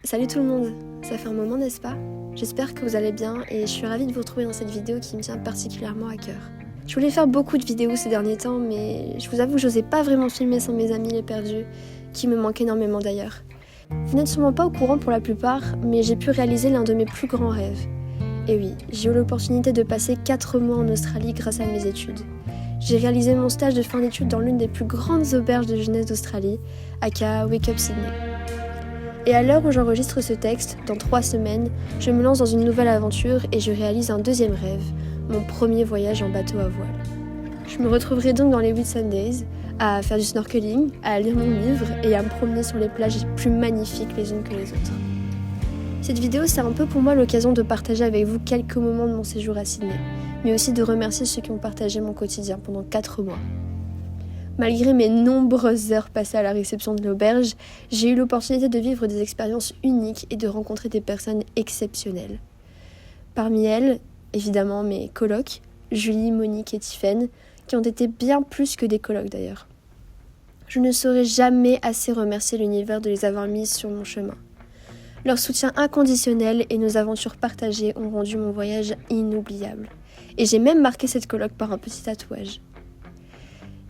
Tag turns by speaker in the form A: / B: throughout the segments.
A: Salut tout le monde, ça fait un moment n'est-ce pas? J'espère que vous allez bien et je suis ravie de vous retrouver dans cette vidéo qui me tient particulièrement à cœur. Je voulais faire beaucoup de vidéos ces derniers temps mais je vous avoue que j'osais pas vraiment filmer sans mes amis les perdus, qui me manquent énormément d'ailleurs. Vous n'êtes sûrement pas au courant pour la plupart, mais j'ai pu réaliser l'un de mes plus grands rêves. Et oui, j'ai eu l'opportunité de passer 4 mois en Australie grâce à mes études. J'ai réalisé mon stage de fin d'études dans l'une des plus grandes auberges de jeunesse d'Australie, aka Wake Up Sydney. Et à l'heure où j'enregistre ce texte, dans 3 semaines, je me lance dans une nouvelle aventure et je réalise un deuxième rêve, mon premier voyage en bateau à voile. Je me retrouverai donc dans les Whitsundays, à faire du snorkeling, à lire mon livre et à me promener sur les plages les plus magnifiques les unes que les autres. Cette vidéo, c'est un peu pour moi l'occasion de partager avec vous quelques moments de mon séjour à Sydney, mais aussi de remercier ceux qui ont partagé mon quotidien pendant 4 mois. Malgré mes nombreuses heures passées à la réception de l'auberge, j'ai eu l'opportunité de vivre des expériences uniques et de rencontrer des personnes exceptionnelles. Parmi elles, évidemment mes colocs, Julie, Monique et Tiffaine, qui ont été bien plus que des colocs d'ailleurs. Je ne saurais jamais assez remercier l'univers de les avoir mises sur mon chemin. Leur soutien inconditionnel et nos aventures partagées ont rendu mon voyage inoubliable. Et j'ai même marqué cette coloc par un petit tatouage.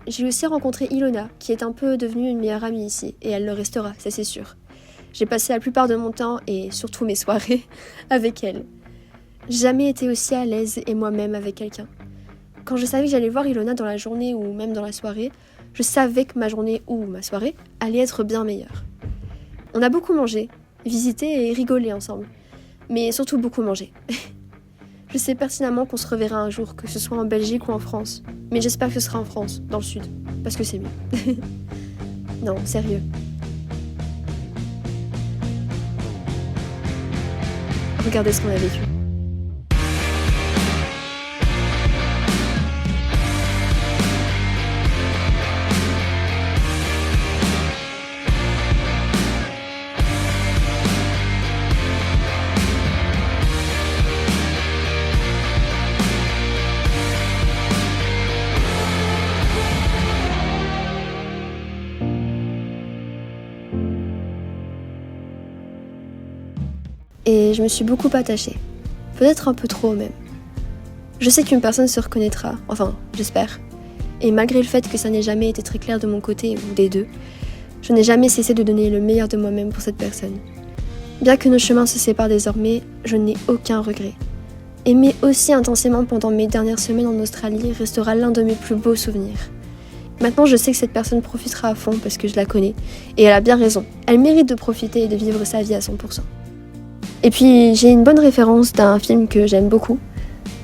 A: J'ai aussi rencontré Ilona, qui est un peu devenue une meilleure amie ici, et elle le restera, ça c'est sûr. J'ai passé la plupart de mon temps, et surtout mes soirées, avec elle. Jamais été aussi à l'aise et moi-même avec quelqu'un. Quand je savais que j'allais voir Ilona dans la journée ou même dans la soirée, je savais que ma journée ou ma soirée allait être bien meilleure. On a beaucoup mangé, visité et rigolé ensemble, mais surtout beaucoup mangé. Je sais pertinemment qu'on se reverra un jour, que ce soit en Belgique ou en France. Mais j'espère que ce sera en France, dans le sud, parce que c'est mieux. Non, sérieux. Regardez ce qu'on a vécu. Et je me suis beaucoup attachée. Peut-être un peu trop même. Je sais qu'une personne se reconnaîtra, enfin, j'espère. Et malgré le fait que ça n'ait jamais été très clair de mon côté ou des deux, je n'ai jamais cessé de donner le meilleur de moi-même pour cette personne. Bien que nos chemins se séparent désormais, je n'ai aucun regret. Aimer aussi intensément pendant mes dernières semaines en Australie restera l'un de mes plus beaux souvenirs. Maintenant, je sais que cette personne profitera à fond parce que je la connais, et elle a bien raison. Elle mérite de profiter et de vivre sa vie à 100%. Et puis j'ai une bonne référence d'un film que j'aime beaucoup,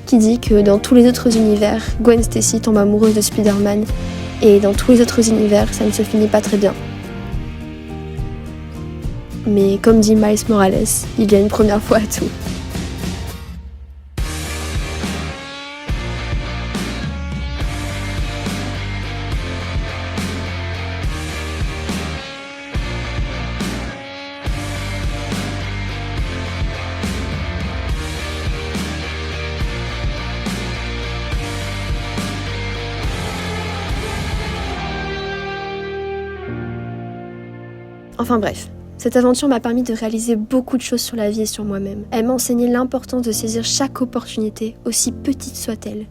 A: qui dit que dans tous les autres univers, Gwen Stacy tombe amoureuse de Spider-Man, et dans tous les autres univers, ça ne se finit pas très bien. Mais comme dit Miles Morales, il y a une première fois à tout. Enfin bref, cette aventure m'a permis de réaliser beaucoup de choses sur la vie et sur moi-même. Elle m'a enseigné l'importance de saisir chaque opportunité, aussi petite soit-elle.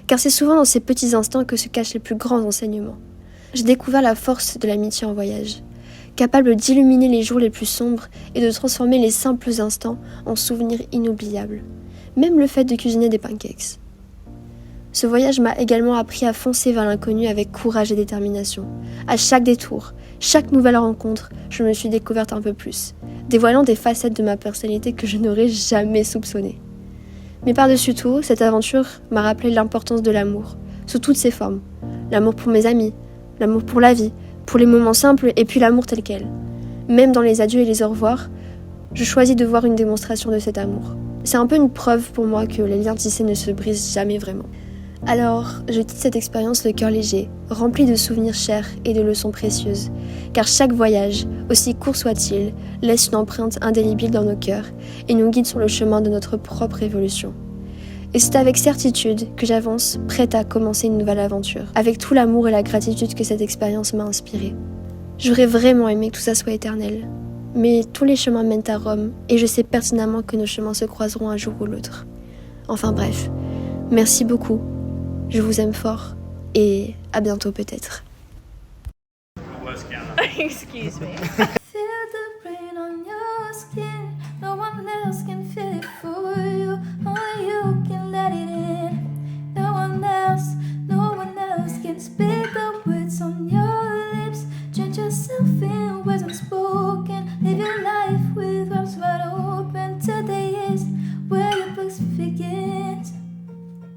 A: Car c'est souvent dans ces petits instants que se cachent les plus grands enseignements. J'ai découvert la force de l'amitié en voyage, capable d'illuminer les jours les plus sombres et de transformer les simples instants en souvenirs inoubliables. Même le fait de cuisiner des pancakes. Ce voyage m'a également appris à foncer vers l'inconnu avec courage et détermination. À chaque détour, chaque nouvelle rencontre, je me suis découverte un peu plus, dévoilant des facettes de ma personnalité que je n'aurais jamais soupçonnées. Mais par-dessus tout, cette aventure m'a rappelé l'importance de l'amour, sous toutes ses formes. L'amour pour mes amis, l'amour pour la vie, pour les moments simples et puis l'amour tel quel. Même dans les adieux et les au revoir, je choisis de voir une démonstration de cet amour. C'est un peu une preuve pour moi que les liens tissés ne se brisent jamais vraiment. Alors, je quitte cette expérience le cœur léger, rempli de souvenirs chers et de leçons précieuses, car chaque voyage, aussi court soit-il, laisse une empreinte indélébile dans nos cœurs et nous guide sur le chemin de notre propre évolution. Et c'est avec certitude que j'avance, prête à commencer une nouvelle aventure, avec tout l'amour et la gratitude que cette expérience m'a inspirée. J'aurais vraiment aimé que tout ça soit éternel, Mais tous les chemins mènent à Rome, et je sais pertinemment que nos chemins se croiseront un jour ou l'autre. Enfin bref, merci beaucoup, je vous aime fort, et à bientôt peut-être.
B: Excuse me.
C: Feel the rain on your skin. No one else can feel it for you. Only you can let it in. No one else can speak the words on your lips. Change yourself in words unspoken. Live your life with arms wide open. Today is where your books begins.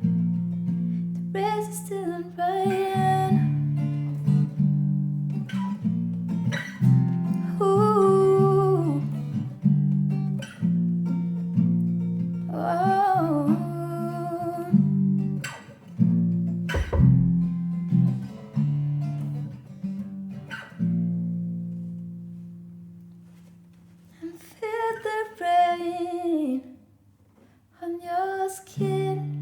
C: The race is still unwritten. Ooh. Oh. And feel the rain on your skin.